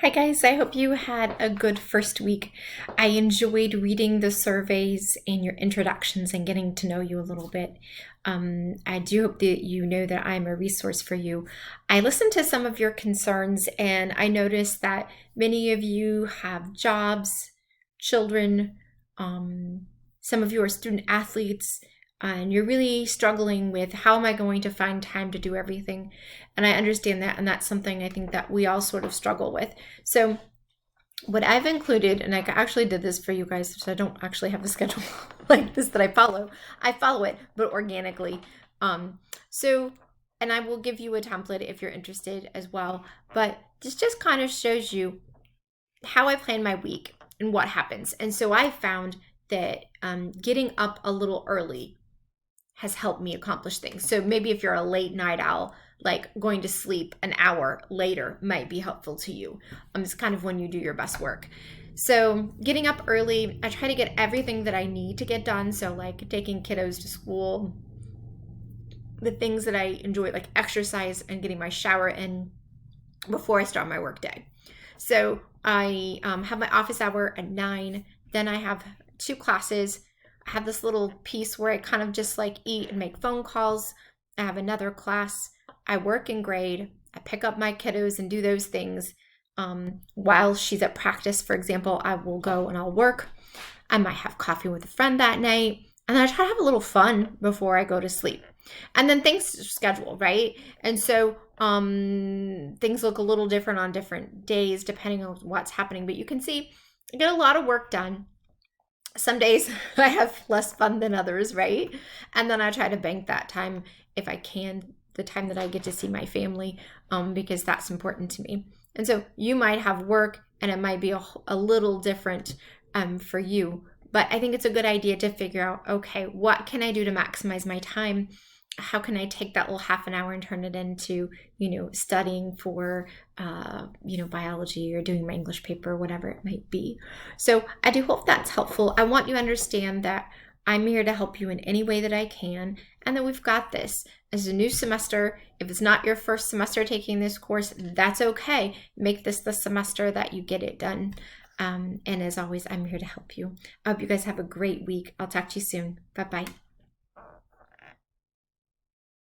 Hi guys, I hope you had a good first week. I enjoyed reading the surveys and your introductions and getting to know you a little bit. I do hope that you know that I'm a resource for you. I listened to some of your concerns and I noticed that many of you have jobs, children, some of you are student athletes, and you're really struggling with how am I going to find time to do everything? And I understand that, and that's something I think that we all sort of struggle with. So what I've included, and I actually did this for you guys, so I don't actually have a schedule like this that I follow. I follow it, but organically. Um, so, and I will give you a template if you're interested as well. But this just kind of shows you how I plan my week and what happens. And so I found that getting up a little early has helped me accomplish things. So maybe if you're a late night owl, like going to sleep an hour later might be helpful to you. It's kind of when you do your best work. So getting up early, I try to get everything that I need to get done. So like taking kiddos to school, the things that I enjoy, like exercise and getting my shower in before I start my work day. So I have my office hour at 9. Then I have 2 classes. I have this little piece where I kind of just like eat and make phone calls. I have another class. I work and grade. I pick up my kiddos and do those things. While she's at practice, for example, I will go and I'll work. I might have coffee with a friend that night. And then I try to have a little fun before I go to sleep. And then things schedule, right? And so things look a little different on different days depending on what's happening. But you can see I get a lot of work done. Some days I have less fun than others, right? And then I try to bank that time if I can, the time that I get to see my family, because that's important to me. And so you might have work and it might be a little different for you. But I think it's a good idea to figure out, okay, what can I do to maximize my time? How can I take that little half an hour and turn it into, studying for, biology or doing my English paper, whatever it might be. So I do hope that's helpful. I want you to understand that I'm here to help you in any way that I can, and that we've got this. As a new semester, if it's not your first semester taking this course, that's okay. Make this the semester that you get it done. And as always, I'm here to help you. I hope you guys have a great week. I'll talk to you soon. Bye-bye.